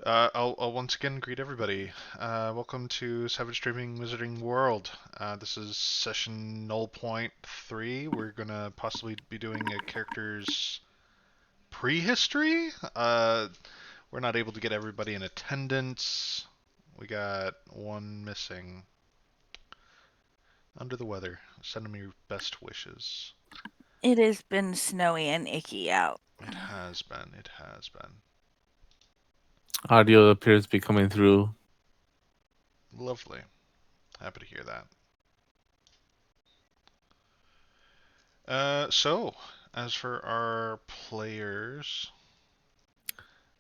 I'll once again greet everybody. Welcome to Savage Dreaming Wizarding World. This is session 0.3. We're gonna possibly be doing a character's prehistory. We're not able to get everybody in attendance. We got one missing. Under the weather. Sending me best wishes. It has been snowy and icky out. It has been. It has been. Audio appears to be coming through. Lovely. Happy to hear that. So, as for our players,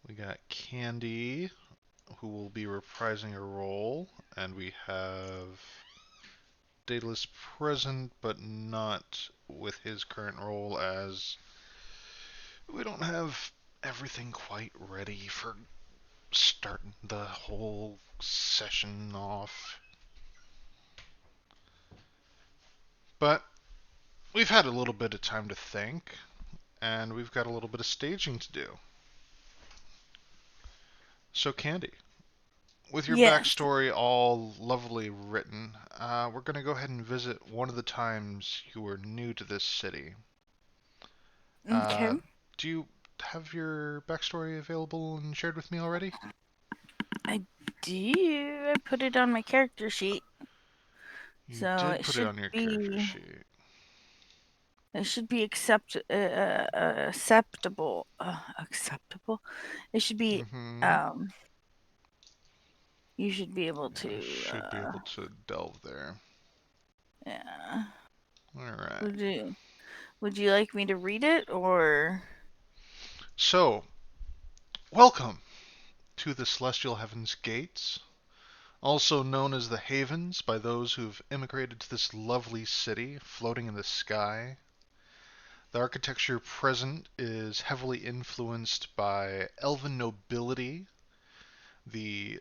we got Candy, who will be reprising a role, and we have Daedalus present, but not with his current role, as we don't have everything quite ready for starting the whole session off. But we've had a little bit of time to think, and we've got a little bit of staging to do. So, Candy, with your Yes. backstory all lovely written, we're going to go ahead and visit one of the times you were new to this city. Okay. Uh, do you have your backstory available and shared with me already? I do. I put it on my character sheet, You so did put it on your character sheet. it should be acceptable. Acceptable. It should be. Mm-hmm. Um. You should be able Yeah, I to. should be able to delve there. Yeah. All right. Would you Would you like me to read it or? So, welcome to the Celestial Heavens Gates, also known as the Havens by those who've immigrated to this lovely city floating in the sky. The architecture present is heavily influenced by elven nobility, the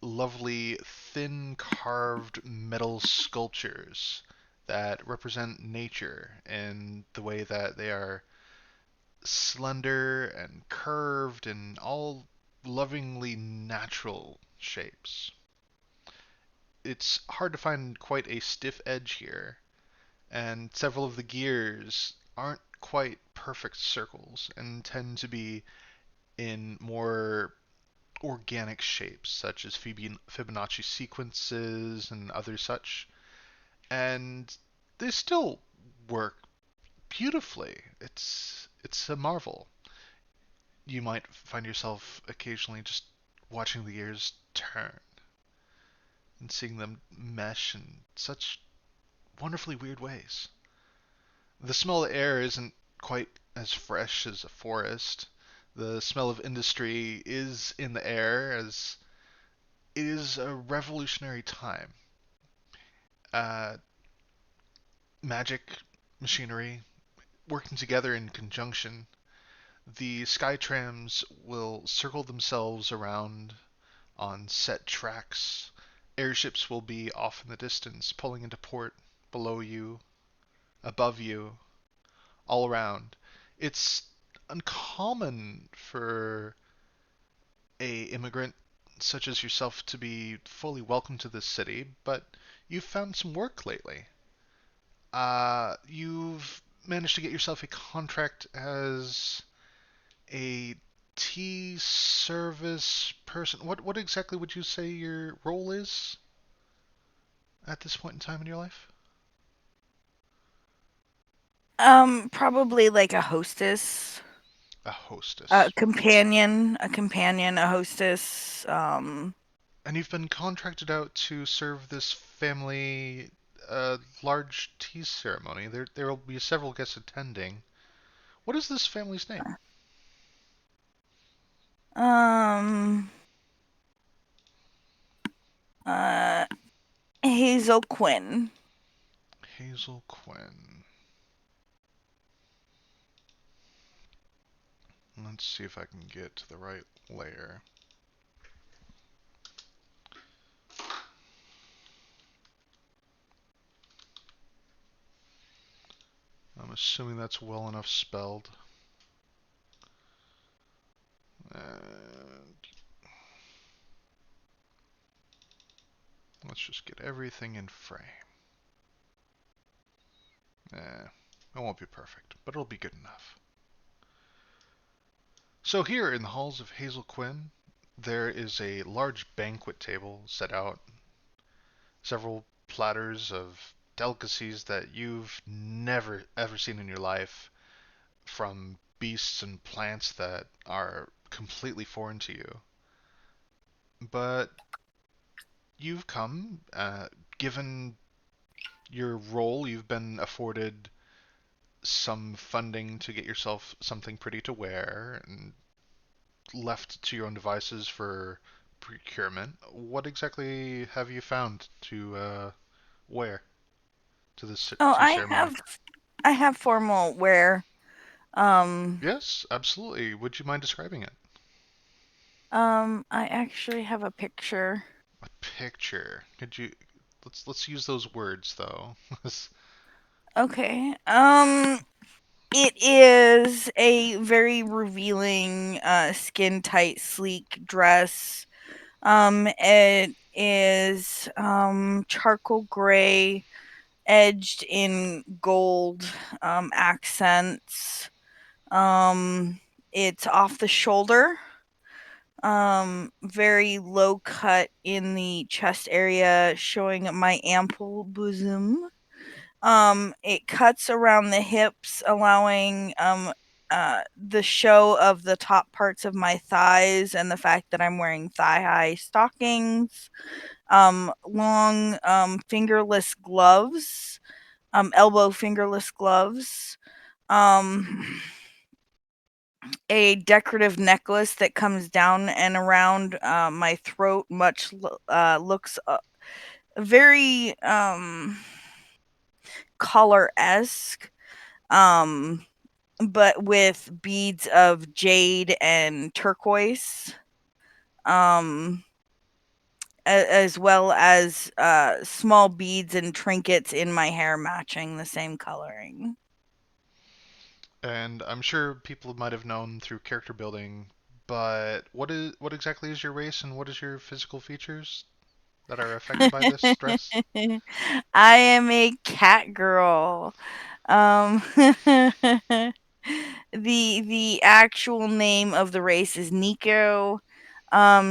lovely thin carved metal sculptures that represent nature in the way that they are slender and curved and all lovingly natural shapes. It's hard to find quite a stiff edge here, and several of the gears aren't quite perfect circles and tend to be in more organic shapes, such as Fibonacci sequences and other such. And they still work beautifully. It's a marvel. You might find yourself occasionally just watching the gears turn and seeing them mesh in such wonderfully weird ways. The smell of air isn't quite as fresh as a forest. The smell of industry is in the air, as it is a revolutionary time. Uh, Magic, machinery, working together in conjunction. The sky trams will circle themselves around on set tracks. Airships will be off in the distance, pulling into port below you, above you, all around. It's uncommon for a immigrant such as yourself to be fully welcome to this city, but you've found some work lately. You've managed to get yourself a contract as a tea service person. What exactly would you say your role is at this point in time in your life? Probably like a hostess, A hostess. a companion, a hostess. And you've been contracted out to serve this family a large tea ceremony. There will be several guests attending. What is this family's name? Um. Uh. Hazel Quinn. Hazel Quinn. Let's see if I can get to the right layer. I'm assuming that's well enough spelled. Uh, let's just get everything in frame. Eh, it won't be perfect, but it'll be good enough. So here in the halls of Hazel Quinn, there is a large banquet table set out, several platters of delicacies that you've never ever seen in your life, from beasts and plants that are completely foreign to you. But you've come, given your role, you've been afforded some funding to get yourself something pretty to wear, and left to your own devices for procurement. What exactly have you found to wear to this Oh, to ceremony? I have formal wear. Um, Yes, absolutely. Would you mind describing it? I actually have a picture. A picture. Could you let's use those words though. Okay. It is a very revealing, skin tight, sleek dress. It is charcoal gray, edged in gold accents. Um, it's off the shoulder, very low cut in the chest area, showing my ample bosom. It cuts around the hips, allowing the show of the top parts of my thighs and the fact that I'm wearing thigh high stockings. Long fingerless gloves, elbow fingerless gloves. Um, a decorative necklace that comes down and around my throat, looks very collar esque, um, but with beads of jade and turquoise, um, as well as small beads and trinkets in my hair matching the same coloring. And I'm sure people might have known through character building, but what exactly is your race and what is your physical features that are affected by this dress? I am a cat girl. Um, the actual name of the race is Nico.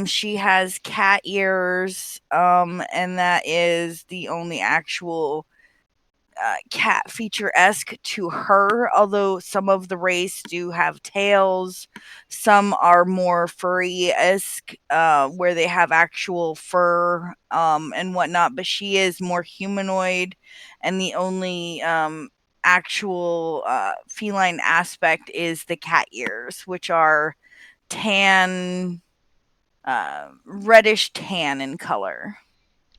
She has cat ears, and that is the only actual cat feature esque to her, although some of the race do have tails. Some are more furry esque, where they have actual fur and whatnot, but she is more humanoid, and the only actual feline aspect is the cat ears, which are tan, reddish tan in color.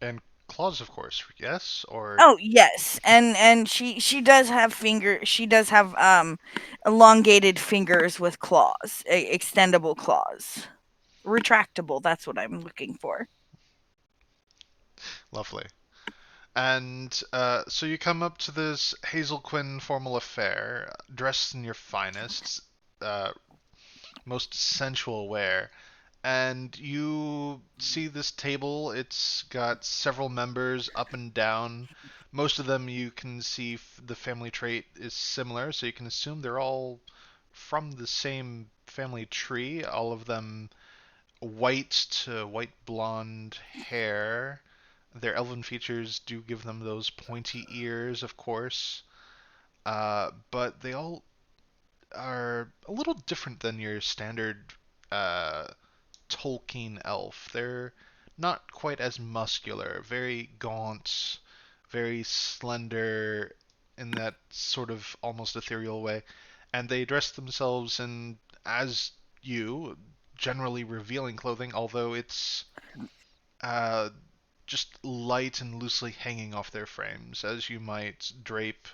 And claws, of course, yes? Or Oh yes, and she does have she does have elongated fingers with claws, extendable claws. Retractable, that's what I'm looking for. lovely. And so you come up to this Hazel Quinn formal affair, dressed in your finest, uh, most sensual wear, and you see this table. It's got several members up and down. Most of them you can see the family trait is similar, so you can assume they're all from the same family tree. All of them white to white blonde hair. Their elven features do give them those pointy ears, of course, but they all are a little different than your standard uh, Tolkien elf. They're not quite as muscular, very gaunt, very slender in that sort of almost ethereal way. And they dress themselves in, as you, generally revealing clothing, although it's uh, just light and loosely hanging off their frames, as you might drape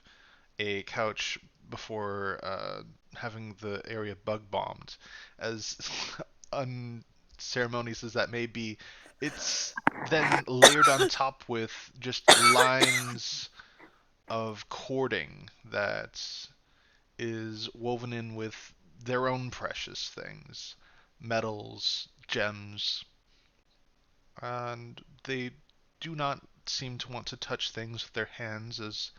a couch before having the area bug bombed. As unceremonious as that may be, it's then layered on top with just lines of cording that is woven in with their own precious things, metals, gems, and they do not seem to want to touch things with their hands, as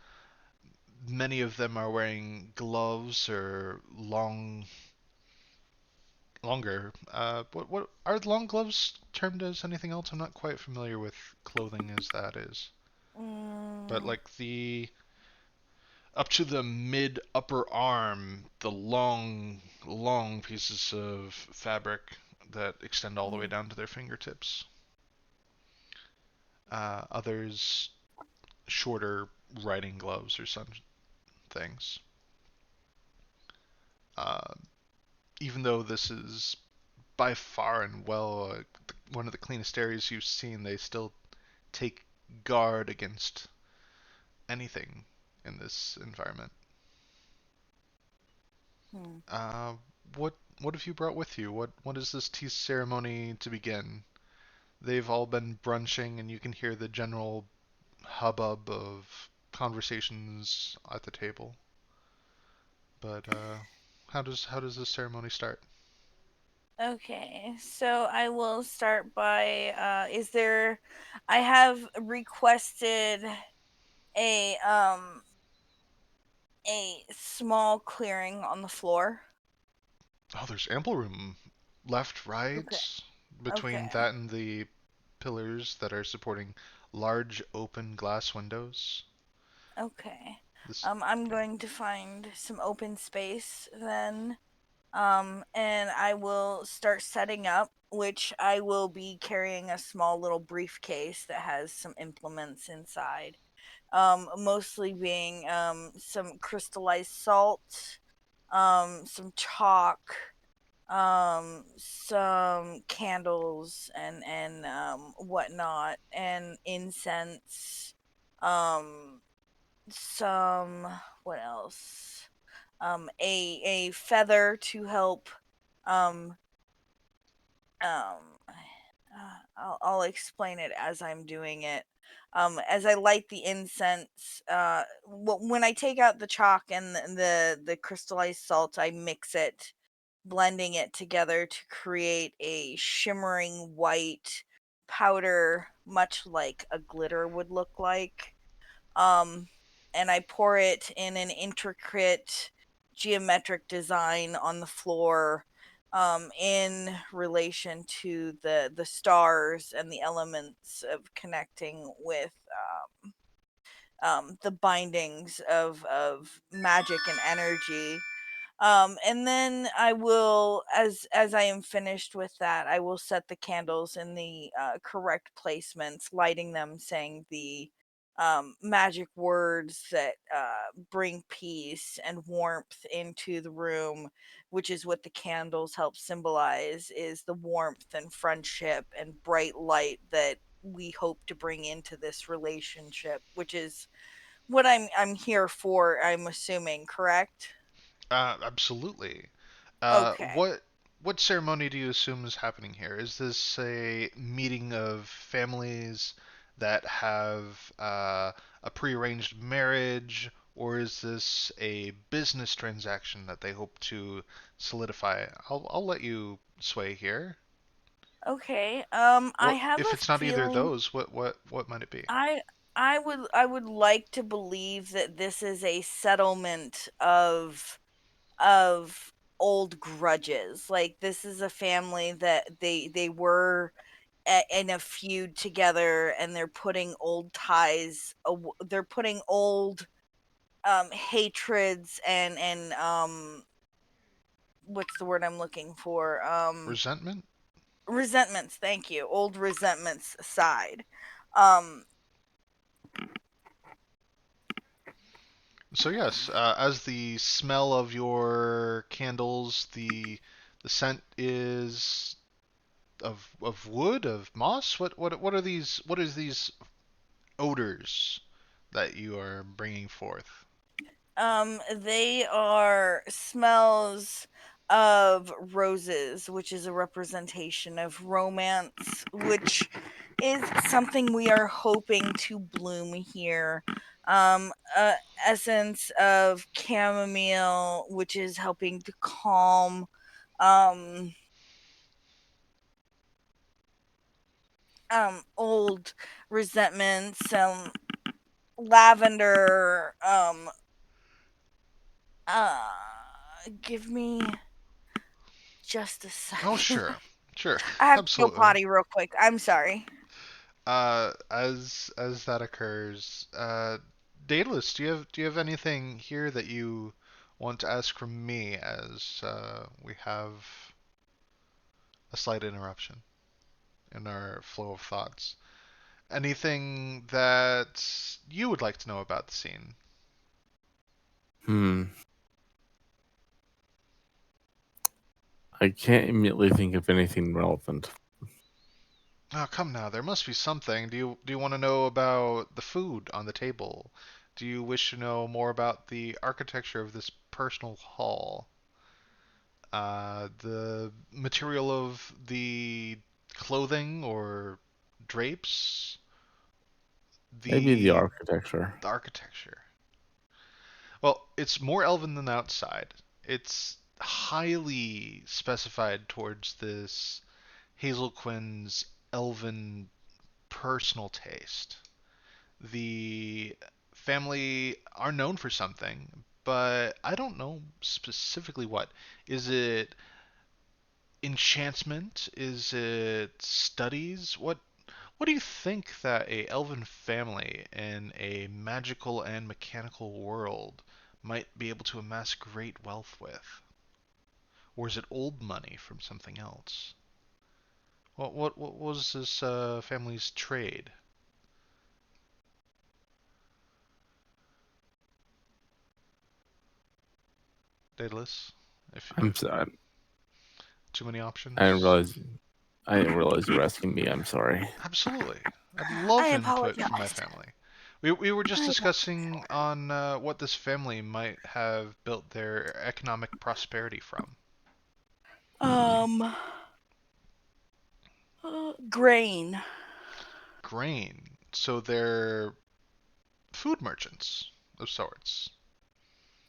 many of them are wearing gloves or longer. What are long gloves termed as anything else? I'm not quite familiar with clothing as that is, but Mm, like the up to the mid upper arm, the long pieces of fabric that extend all the way mm, down to their fingertips. Others shorter riding gloves or some things. Uh, Even though this is by far and well one of the cleanest areas you've seen, they still take guard against anything in this environment. mm. Uh, what have you brought with you? What is this tea ceremony to begin? They've all been brunching, and you can hear the general hubbub of conversations at the table. But how does this ceremony start? Okay, so I will start by is there I have requested a um a small clearing on the floor. Oh, there's ample room left, right, Okay. between Okay. that and the pillars that are supporting large open glass windows. Okay. This, I'm going to find some open space then. And I will start setting up, which I will be carrying a small little briefcase that has some implements inside. Mostly being some crystallized salt, some chalk, some candles and whatnot, and incense, um, some what else? A feather to help um I'll explain it as I'm doing it. As I light the incense, when I take out the chalk and the crystallized salt, I mix it, blending it together to create a shimmering white powder, much like a glitter would look like. Um, and I pour it in an intricate geometric design on the floor, in relation to the stars and the elements of connecting with the bindings of magic and energy. And then I will, as I am finished with that, I will set the candles in the correct placements, lighting them, saying the magic words that bring peace and warmth into the room, which is what the candles help symbolize, is the warmth and friendship and bright light that we hope to bring into this relationship, which is what I'm here for, I'm assuming, correct? absolutely. Okay. What ceremony do you assume is happening here? Is this a meeting of families that have a prearranged marriage, or is this a business transaction that they hope to solidify? I'll let you sway here. Okay. I What have if a it's not either of feeling those? What might it be? I I would like to believe that this is a settlement of old grudges. Like this is a family that they were in a feud together, and they're putting old ties, they're putting old hatreds and what's the word I'm looking for? Resentment? Resentments, thank you. Old resentments aside. Um So yes, as the smell of your candles, the scent is of wood, of moss. What are these? What is these odors that you are bringing forth? they are smells of roses, which is a representation of romance, which is something we are hoping to bloom here. Essence of chamomile, which is helping to calm. Um, old resentments, some lavender. Uh, Give me just a Oh, second. sure, sure, I have to go absolutely. potty real quick. I'm sorry. As that occurs, Daedalus, do you have anything here that you want to ask from me as we have a slight interruption in our flow of thoughts? Anything that you would like to know about the scene? Hmm. I can't immediately think of anything relevant. Oh, come now, there must be something. Do you want to know about the food on the table? Do you wish to know more about the architecture of this personal hall? The material of the clothing or drapes? Maybe the The, architecture. the architecture. Well, it's more elven than outside. It's highly specified towards this Hazel Quinn's elven personal taste. The family are known for something, but I don't know specifically what. Is it enchantment? Is it studies? What do you think that a elven family in a magical and mechanical world might be able to amass great wealth with? Or is it old money from something else? What was this family's trade? Daedalus? If I'm sorry. too many I didn't options? realize. I didn't realize you were asking me. I'm sorry. Absolutely. I'd I love input from my apologize. family. We were just I discussing on what this family might have built their economic prosperity from. um Grain. Grain. So they're food merchants of sorts.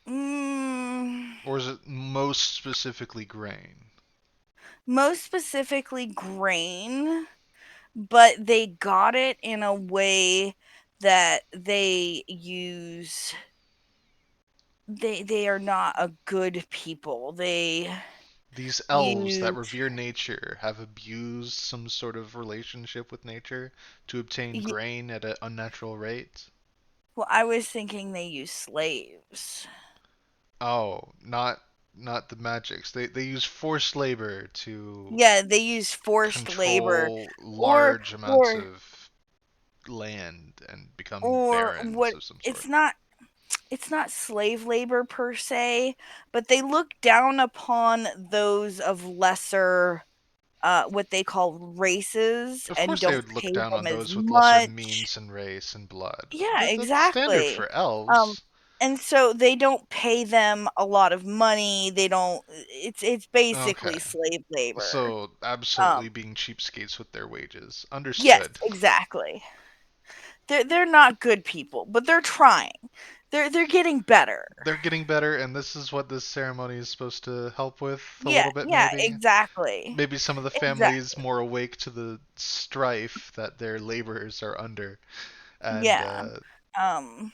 Mm, Or is it most specifically grain? Most specifically grain, but they got it in a way that they are not a good people. They These elves that use revere nature have abused some sort of relationship with nature to obtain y- grain at an unnatural rate? well, I was thinking they use slaves. Oh, not the magics. They use forced labor to Yeah, they use forced labor control or large amounts or of land and become or barons what of some it's sort. not slave labor per se, but they look down upon those of lesser what they call races Of and course they don't would look pay down them on as those with lesser much. means and race and blood. Yeah, That's standard exactly. for Um, elves. and so they don't pay them a lot of money. They don't. It's Okay. basically slave labor. So Um, absolutely being cheapskates with their wages. yes, Understood. exactly. They're not good people, but they're trying. They're getting better. They're getting better, and this is what this ceremony is supposed to help with a Yeah, little bit, yeah, maybe. exactly, Maybe some of the families exactly. more awake to the strife that their laborers are under. And Yeah. Um,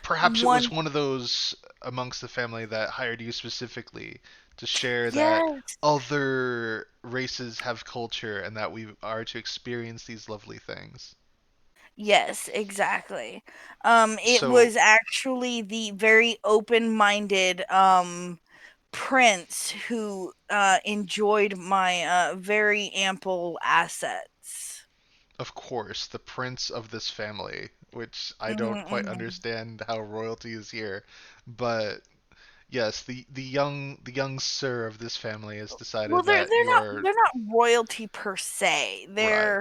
perhaps it one. was one of those amongst the family that hired you specifically to share that Yes, other races have culture and that we are to experience these lovely things. yes, exactly. It So, was actually the very open-minded prince who enjoyed my very ample assets. of course, the prince of this family, which I don't quite Mm-hmm. understand how royalty is here, but yes, the young sir of this family has Well, decided they're that they're you not are they're not royalty per se. right.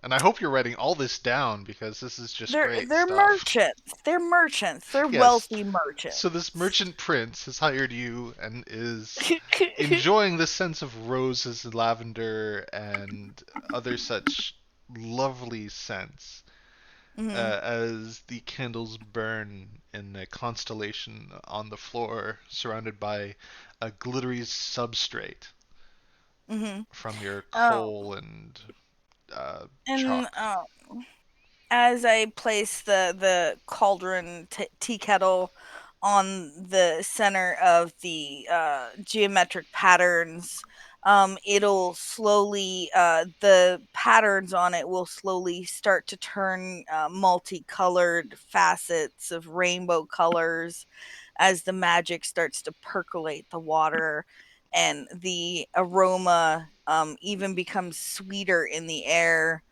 And I hope you're writing all this down because this is just great They're stuff. merchants. They're merchants. They're Yes. wealthy So this merchants. merchant prince has hired you and is enjoying the sense of roses and lavender and other such lovely scents Hmm. as the candles burn in a constellation on the floor, surrounded by a glittery substrate Hmm. from your Oh, coal and And chalk. as I place the cauldron tea kettle on the center of the geometric patterns, it'll slowly the patterns on it will slowly start to turn multicolored facets of rainbow colors as the magic starts to percolate the water, and the aroma even becomes sweeter in the air,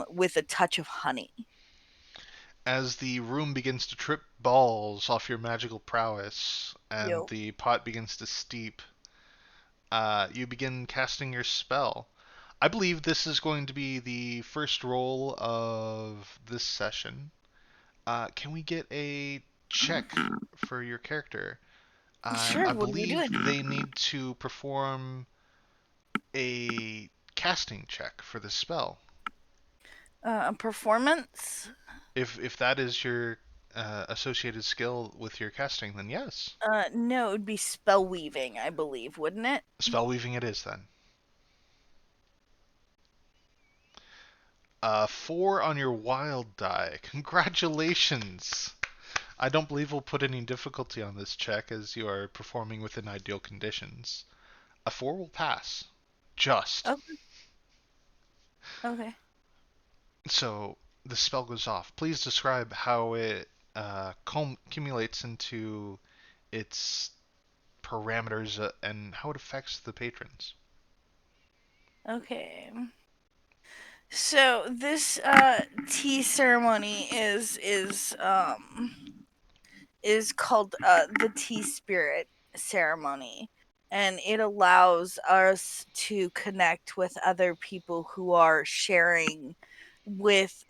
with a touch of honey. As the room begins to trip balls off your magical prowess and Yo. the pot begins to steep, you begin casting your spell. I believe this is going to be the first roll of this session. Can we get a check for your character? Sure, I what are we believe doing? they need to perform a casting check for this spell. A performance? If that is your associated skill with your casting, then yes. No, it would be spell weaving, I believe, wouldn't it? Spell weaving it is then. 4 on your wild die. Congratulations! I don't believe we'll put any difficulty on this check as you are performing within ideal conditions. A 4 will pass. Just. Okay. Okay. So the spell goes off. Please describe how it accumulates into its parameters and how it affects the patrons. Okay. So this tea ceremony is called the tea spirit ceremony, and it allows us to connect with other people who are sharing with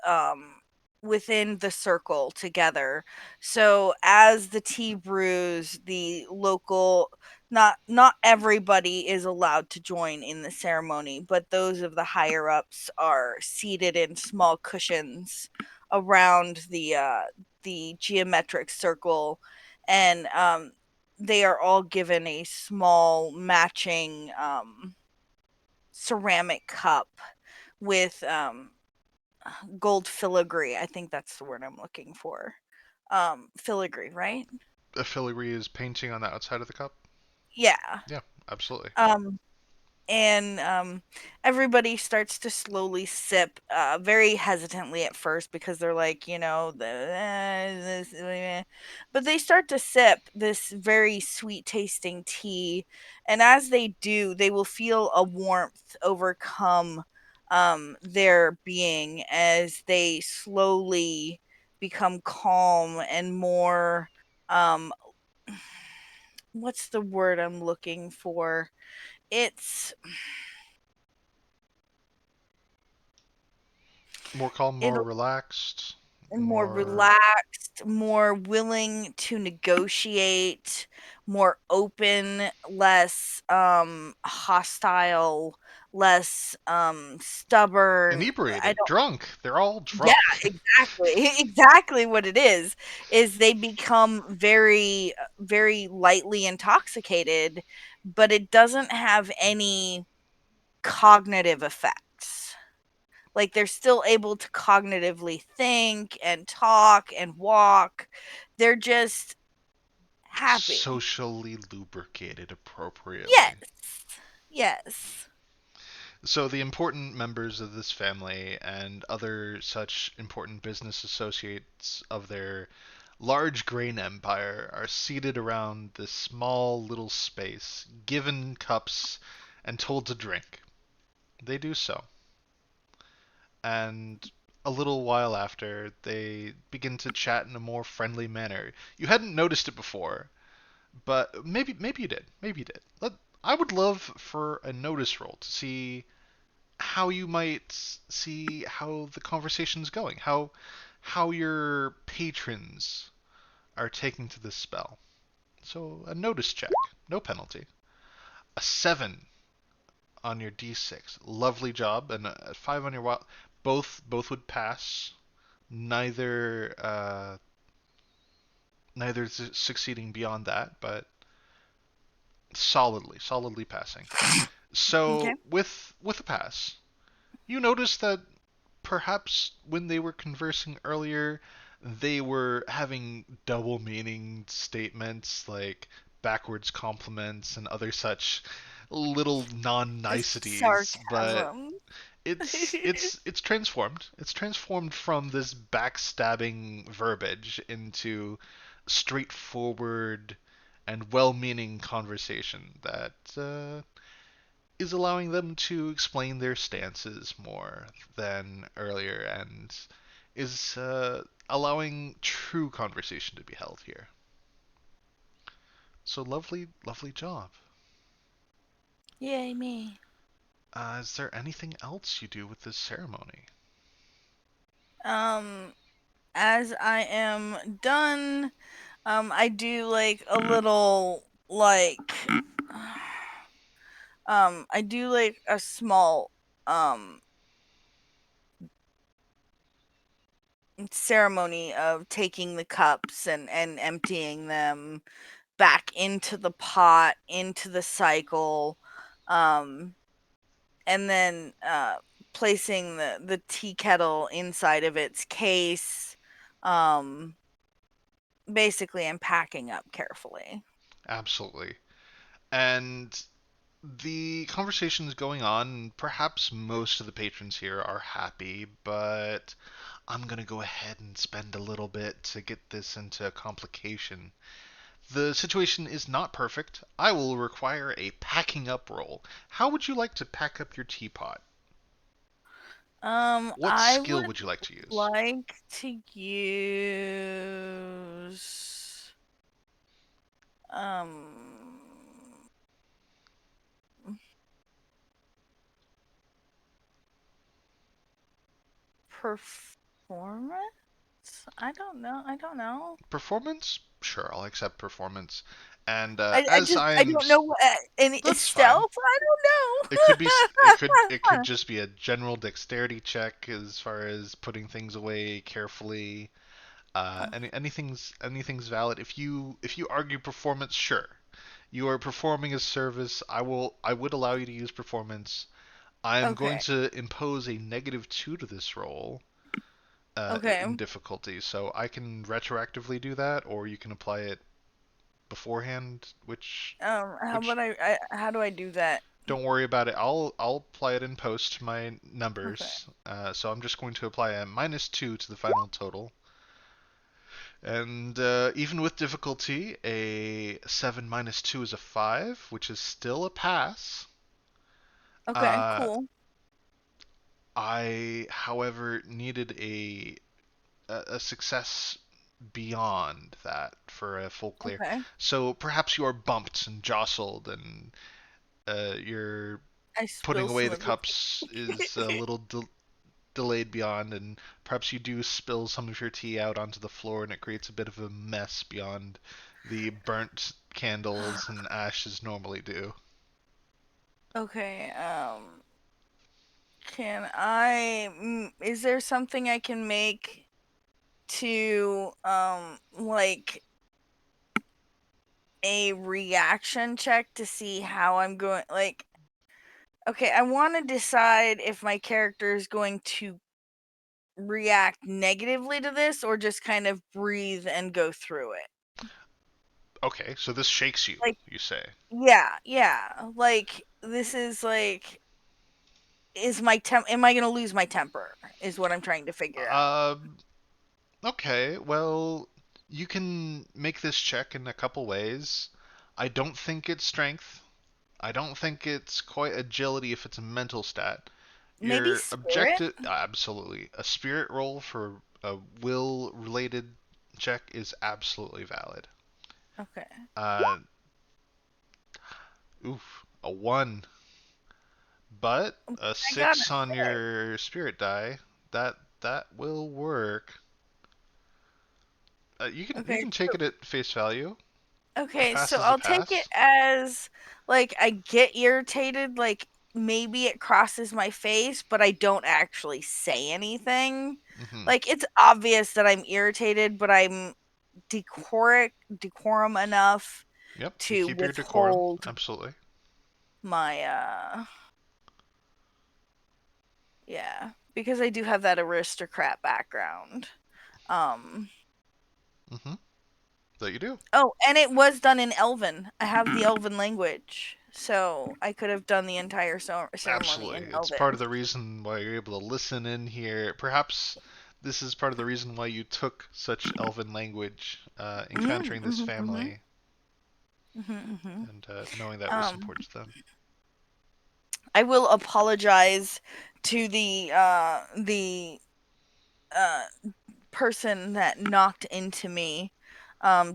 within the circle together. So as the tea brews, the local, not everybody is allowed to join in the ceremony, but those of the higher ups are seated in small cushions around the geometric circle, and they are all given a small matching ceramic cup with gold filigree. I think that's the word I'm looking for. Filigree, right? A filigree is painting on the outside of the cup? Yeah. Yeah, absolutely. Um, and everybody starts to slowly sip, very hesitantly at first because they're like, but they start to sip this very sweet tasting tea, and as they do, they will feel a warmth overcome their being as they slowly become calm and more, um what's the word I'm looking for? It's More calm, it more relaxed, more more relaxed, more willing to negotiate, more open, less hostile, less stubborn. I inebriated, don't drunk. They're all Yeah, drunk. exactly. Exactly what it is they become very very lightly intoxicated, but it doesn't have any cognitive effects. Like, they're still able to cognitively think and talk and walk. They're just happy. Socially lubricated Yes. appropriately. Yes. So the important members of this family and other such important business associates of their large grain empire are seated around this small little space, given cups, and told to drink. They do so. And a little while after, they begin to chat in a more friendly manner. You hadn't noticed it before, but maybe you did. Maybe you did. I would love for a notice roll to see how you might see how the conversation's going, how your patrons are taking to this spell. So a notice check, no penalty. A 7 on your d6, lovely job, and a 5 on your wild. Both would pass. Neither neither succeeding beyond that, but solidly passing. Okay. So with a pass, You notice that perhaps when they were conversing earlier, they were having double meaning statements like backwards compliments and other such little non niceties, but Sarcasm. it's transformed. It's transformed from this backstabbing verbiage into straightforward and well-meaning conversation that is allowing them to explain their stances more than earlier and is allowing true conversation to be held here. So lovely, lovely job. Yay, me. Is there anything else you do with this ceremony? Um, as I am done, I do like a little like I do like a small ceremony of taking the cups and emptying them back into the pot, into the cycle, um and then placing the tea kettle inside of its case. Um Basically, I'm packing up carefully. Absolutely. And the conversation is going on. Perhaps most of the patrons here are happy, but I'm going to go ahead and spend a little bit to get this into a complication. The situation is not perfect. I will require a packing up roll. How would you like to pack up your teapot? What I skill would would you like to use? like to use um performance. I don't know. Performance? Sure, I'll accept performance. And I as just I I am, don't know what any that's fine. stealth. I don't It could be, it could know. just be a general dexterity check as far as putting things away carefully. Anything's valid. If you argue performance, sure. You are performing a service. I would allow you to use performance. I'm going Okay. to impose a -2 to this roll Okay. in difficulty, so I can retroactively do that, or you can apply it beforehand. How Which about how do I do that? don't worry about it. I'll apply it in post to my Okay. numbers. So I'm just going to apply a -2 to the final total. And even with difficulty, a 7 -2 is a 5, which is still a pass. Okay, Uh, cool. I, however, needed a success beyond that for a full clear. Okay. So perhaps you are bumped and jostled, and your I putting spill away some the of the cups is a tea. little delayed beyond, and perhaps you do spill some of your tea out onto the floor, and it creates a bit of a mess beyond the burnt candles and ashes normally do. Okay, is there something I can make to like a reaction check to see how I'm going, like, okay, I want to decide if my character is going to react negatively to this or just kind of breathe and go through it. Okay, so this shakes you, Like, you say. yeah, yeah. Like, this is like, am I going to lose my temper? Is what I'm trying to figure out. Uh, okay, well, you can make this check in a couple ways. I don't think it's strength. I don't think it's quite agility if it's a mental stat. Maybe Your spirit? objective, absolutely. A spirit roll for a will related check is absolutely valid. Okay. Uh, oof, a 1. But a I got a 6 on 6. your spirit die, that will work. You can Okay, take it at face value. A okay, pass so is a I'll take it pass. as, like, I get irritated, like, maybe it crosses my face, but I don't actually say anything. Hmm. Like, it's obvious that I'm irritated, but I'm decorum enough Yep, you to keep your decorum. withhold Absolutely. my, Yeah, because I do have that aristocrat background. Um, Mm-hmm. That you do. oh, and it was done in Elven. I have the Elven language, so I could have done the entire ceremony Absolutely. in It's part Elven. of the reason why you're able to listen in here. Perhaps this is part of the reason why you took such elven language, Mm-hmm, encountering this mm-hmm, family mm-hmm. and knowing that was Um, important to them. I will apologize to the uh person that knocked into me,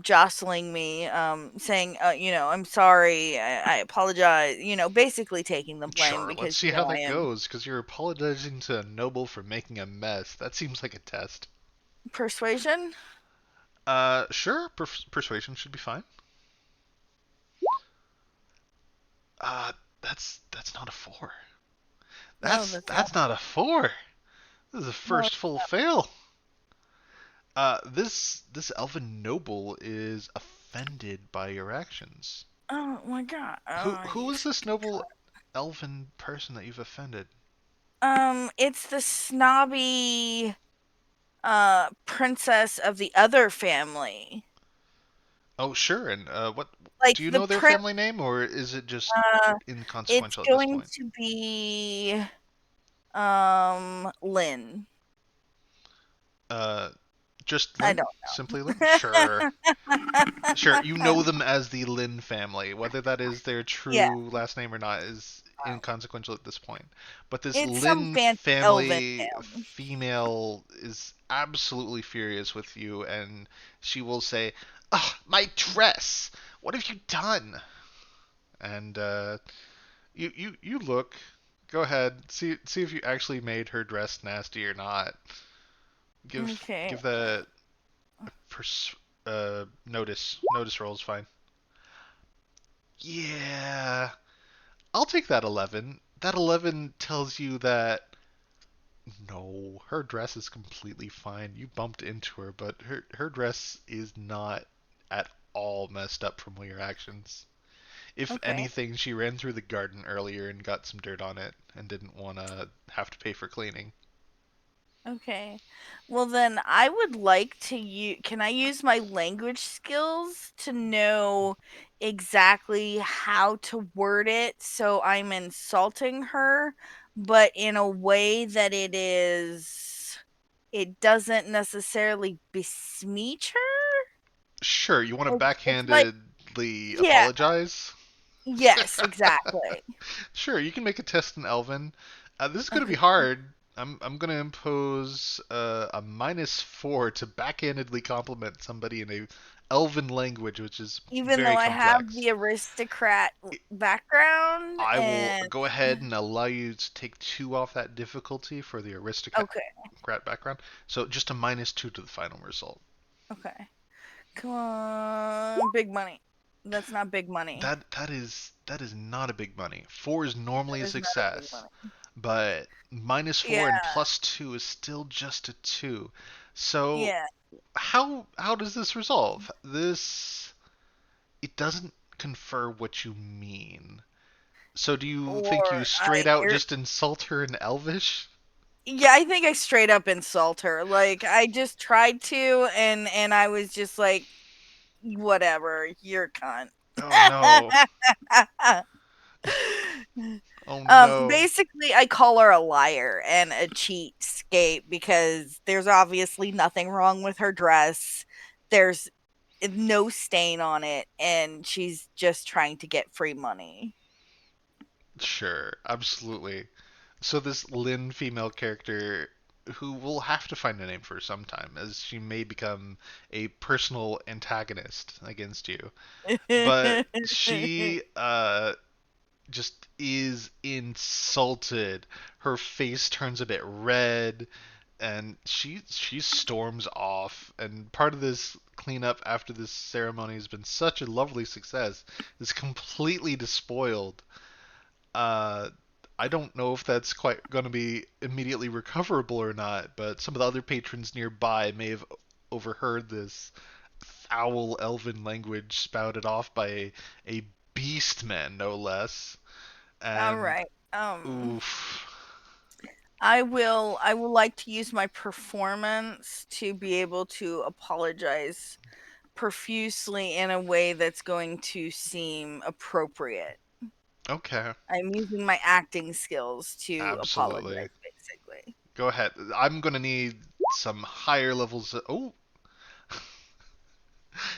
jostling me, saying, I'm sorry, I apologize, basically taking the blame Sure, let's because, see how I that am goes, because you're apologizing to a noble for making a mess. That seems like a test. persuasion. Sure, persuasion should be fine. Uh, that's not a four. No, That's that's not. that's not a four. This is a No. first full fail. This elven noble is offended by your actions. Oh my god. Who is this noble elven person that you've offended? It's the snobby princess of the other family. Oh, sure. And what Like do you the know their prince. family name, or is it just Uh, it's inconsequential at this going point? to be Lynn. Uh, just I Lynn? don't Simply Lynn? Sure. Sure, you know. know them as the Lin family. Whether that is their Yeah, true last name or not is inconsequential at this point. But this it's some Lin fancy elven family family. female is absolutely furious with you, and she will say, "Ugh, my dress! What have you done?" And you look. Go ahead. See if you actually made her dress nasty or not. Okay. Give that pers- notice roll is fine. Yeah, I'll take that 11. That 11 tells you that no, her dress is completely fine. You bumped into her, but her dress is not at all messed up from your actions. If Okay. anything, she ran through the garden earlier and got some dirt on it and didn't want to have to pay for cleaning. Okay. Well, then I would like to use. Can I use my language skills to know exactly how to word it so I'm insulting her, but in a way that it doesn't necessarily besmeach her? Sure, you want to It's like, backhandedly yeah, apologize? yes, exactly. Sure, you can make a test in Elven. This is going to be Okay. hard. I'm going to impose a -4 to backhandedly compliment somebody in a Elven language, which is Even though very I have complex. the aristocrat background I will and go ahead and allow you to take 2 off that difficulty for the aristocrat okay, background. So just a -2 to the final result. okay. Come on, big money. That's not big money. That is not a big money. 4 is normally a That is not a big success, money. but Yeah, -4 and +2 is still just a 2. So yeah. how does this resolve? This it doesn't confer what you mean. So do you think you Or straight I out ir- just insult her in Elvish? yeah, I think I straight up insult her. Like I just tried to and I was just like, whatever, you're a cunt. Oh no. Oh no. Basically, I call her a liar and a cheapskate because there's obviously nothing wrong with her dress. There's no stain on it, and she's just trying to get free money. Sure, absolutely. So this Lynn female character who will have to find a name for some time as she may become a personal antagonist against you. But she just is insulted. Her face turns a bit red and she storms off, and part of this cleanup after this ceremony has been such a lovely success is completely despoiled. uh, I don't know if that's quite going to be immediately recoverable or not, but some of the other patrons nearby may have overheard this foul elven language spouted off by a beastman, no less. All And right. oof. I will like to use my performance to be able to apologize profusely in a way that's going to seem appropriate. Okay, I'm using my acting skills to absolutely. apologize, basically. Go ahead. I'm gonna need some higher levels. Oh,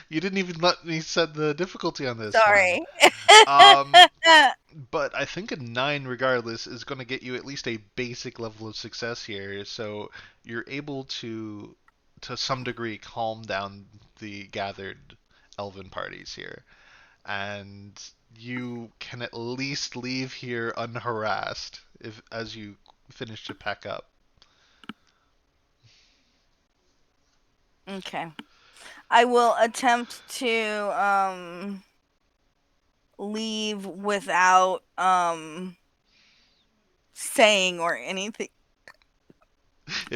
you didn't even let me set the difficulty on this one. Sorry. Um, but I think a 9 regardless is going to get you at least a basic level of success here, so you're able to some degree calm down the gathered elven parties here, and you can at least leave here unharassed if as you finish to pack up. Okay. I will attempt to leave without saying or anything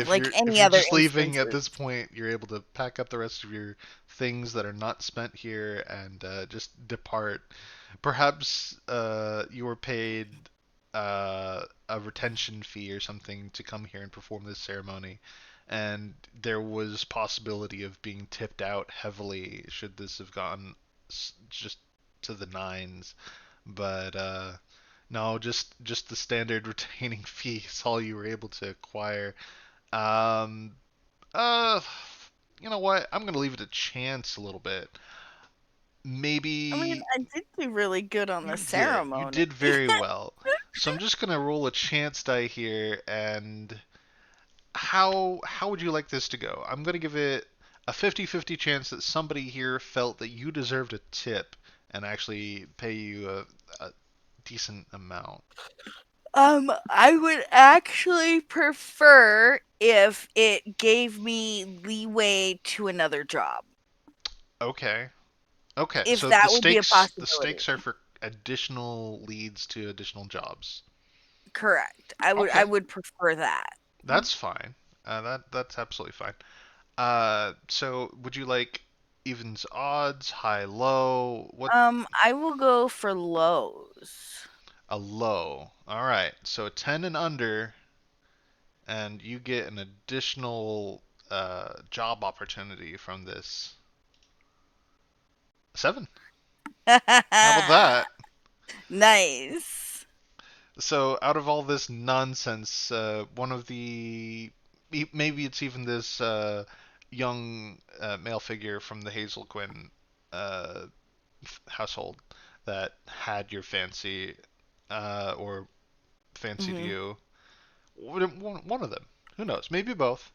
like If any you're other just leaving at instances. this point, you're able to pack up the rest of your things that are not spent here and just depart. Perhaps you were paid a retention fee or something to come here and perform this ceremony, and there was possibility of being tipped out heavily should this have gone just to the nines. But no, just the standard retaining fee is all you were able to acquire. Um, uh, you know what? I'm gonna leave it a chance a little bit. I mean, Maybe I did do really good on the you did. You ceremony. did very well. So I'm just gonna roll a chance die here, and how would you like this to go? I'm gonna give it a 50-50 chance that somebody here felt that you deserved a tip and actually pay you a decent amount. I would actually prefer if it gave me leeway to another job. Okay. Okay. If So that would be a the possibility. stakes are for additional leads to additional jobs. Correct. I Okay. would prefer that. That's fine. That's absolutely fine. So would you like evens, odds, high, low? What I will go for lows. a low. All right. So a 10 and under, and you get an additional job opportunity from this 7. How about that? Nice. So out of all this nonsense, one of the maybe it's even this young male figure from the Hazel Quinn uh, household that had your fancy or fancied Mhm. you. One of them, who knows? Maybe both.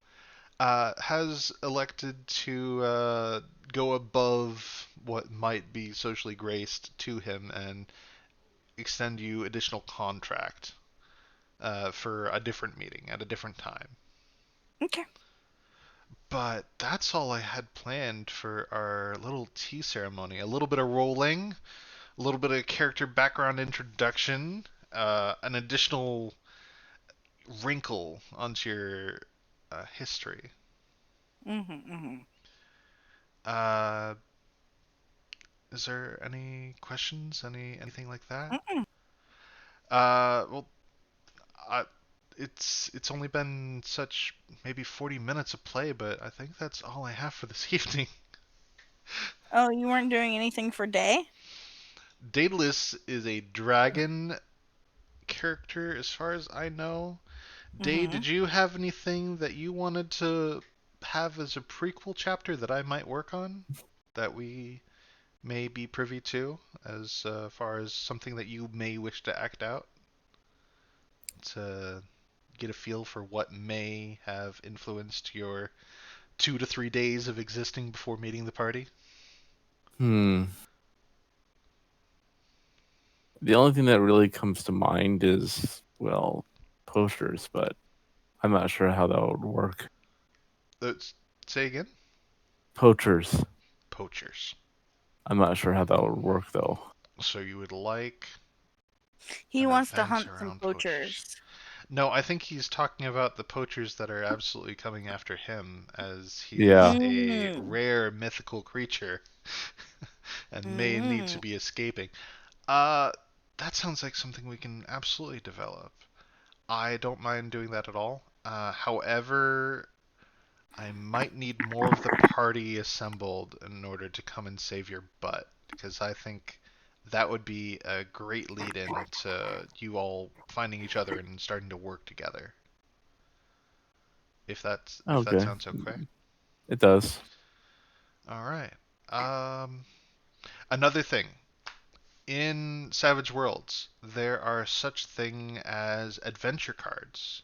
Has elected to go above what might be socially graced to him and extend you additional contract for a different meeting at a different time. Okay. But that's all I had planned for our little tea ceremony. A little bit of rolling, a little bit of character background introduction, an additional wrinkle onto your history. Mhm. Mhm. Uh, is there any questions? Anything like that? Mm-mm. Well, I, it's only been such maybe 40 minutes of play, but I think that's all I have for this evening. Oh, you weren't doing anything for day? Daedalus is a dragon character, as far as I know. Day, Mhm. did you have anything that you wanted to have as a prequel chapter that I might work on that we may be privy to, as far as something that you may wish to act out to get a feel for what may have influenced your 2 to 3 days of existing before meeting the party? Hmm. The only thing that really comes to mind is, well, posters, but I'm not sure how that would work. Let's say again. Poachers. Poachers. I'm not sure how that would work though. So you would like He an wants to event hunt some around poachers? poachers. No, I think he's talking about the poachers that are absolutely coming after him, as he is Yeah. a Mm. rare mythical creature and may need to Mm. be escaping. Uh, that sounds like something we can absolutely develop. I don't mind doing that at all. However, I might need more of the party assembled in order to come and save your butt, because I think that would be a great lead in to you all finding each other and starting to work together. If that Okay, sounds okay. it does. All right. Um, Another thing, in Savage Worlds, there are such thing as adventure cards.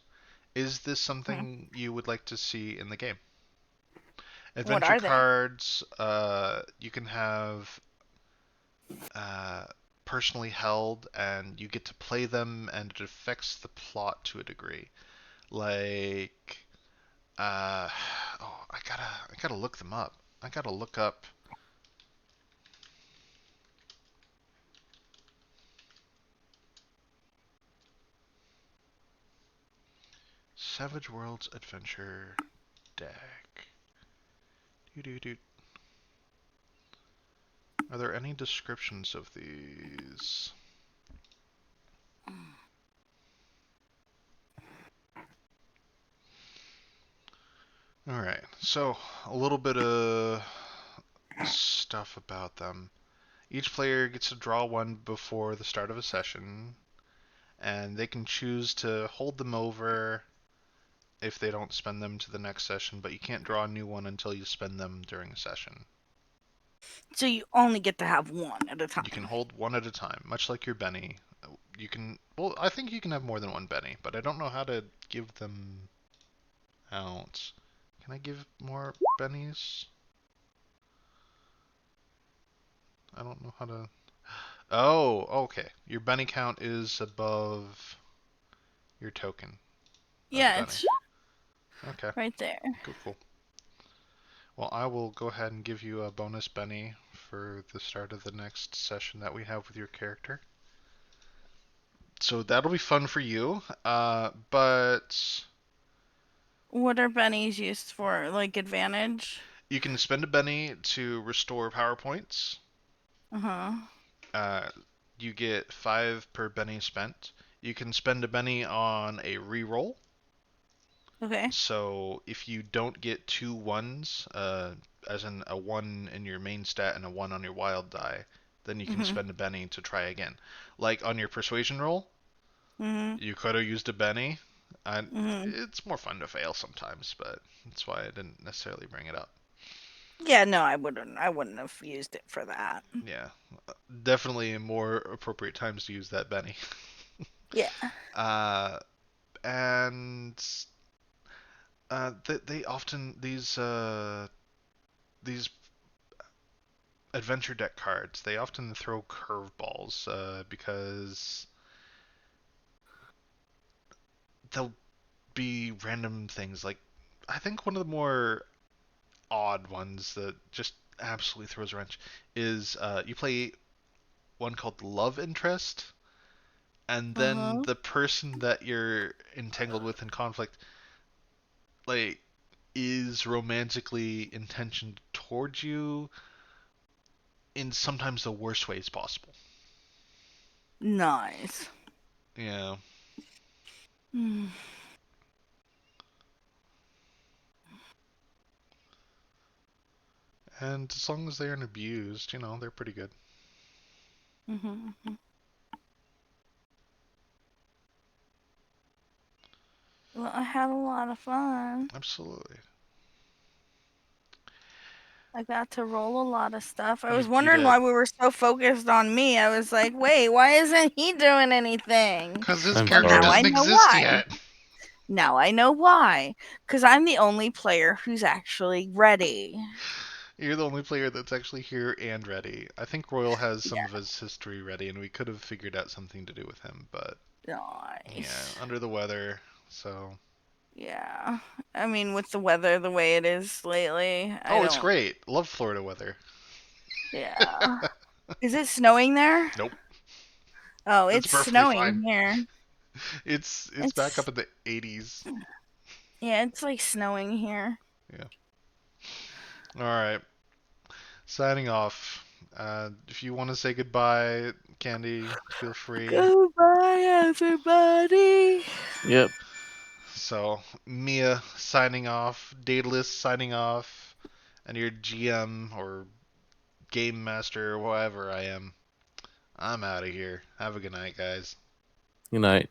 Is this Hmm. something you would like to see in the game? What Adventure are they? cards, you can have uh, personally held, and you get to play them, and it affects the plot to a degree. Like, uh, oh, I gotta look them up. I gotta look up Savage Worlds Adventure deck. Doo-doo-doo. Are there any descriptions of these? Alright, so a little bit of stuff about them. Each player gets to draw one before the start of a session, and they can choose to hold them over if they don't spend them to the next session, but you can't draw a new one until you spend them during a session. So you only get to have one at a You can time. hold one at a time, much like your Benny. You can, well, I think you can have more than one Benny, but I don't know how to give them out. Can I give more Bennies? I don't know how to. Oh, okay. Your Benny count is above your token of Yeah, Benny. it's Okay, right there. cool, cool. Well, I will go ahead and give you a bonus Benny for the start of the next session that we have with your character. So that'll be fun for you. But What are bennies used for? Like advantage? you can spend a Benny to restore power points. Uh huh. Uh, you get 5 per Benny spent. You can spend a Benny on a reroll. Okay. So if you don't get 2 1s, as in a 1 in your main stat and a 1 on your wild die, then you can Mhm. spend a Benny to try again. Like on your persuasion roll, Mhm. you could have used a Benny. And Mhm. it's more fun to fail sometimes, but that's why I didn't necessarily bring it up. Yeah, no, I wouldn't. I wouldn't have used it for that. Yeah, definitely more appropriate times to use that Benny. Yeah. Uh, and they often these adventure deck cards, they often throw curveballs because they'll be random things. Like, I think one of the more odd ones that just absolutely throws a wrench is you play one called Love Interest, and Uh then huh. the person that you're entangled with in conflict, like, is romantically intentioned towards you in sometimes the worst ways possible. Nice. Yeah. Mm. And as long as they aren't abused, they're pretty good. Mhm. Mhm. Well, I had a lot of fun. Absolutely. I got to roll a lot of stuff. I You was you wondering did. why we were so focused on me. I was like, wait, why isn't he doing anything? Because his I'm Well, character now sorry. I doesn't know exist why. yet. Now I know why. Because I'm the only player who's actually ready. You're the only player that's actually here and ready. I think Royal has some Yeah, of his history ready, and we could have figured out something to do with him, but yeah, nice. under the weather, so. Yeah. I mean, with the weather the way it is lately, I Oh, it's don't. great. Love Florida weather. Yeah. Is it snowing there? Nope, Oh, it's it's perfectly fine. snowing here. It's back It's up in the 80s. yeah, it's like snowing here. Yeah. All right. Signing off. If you want to say goodbye, Candy, feel free. Goodbye, everybody. Yep. So, Mia signing off, Daedalus signing off, and your GM or Game Master or whatever I am. I'm out of here. Have a good night, guys. Good night.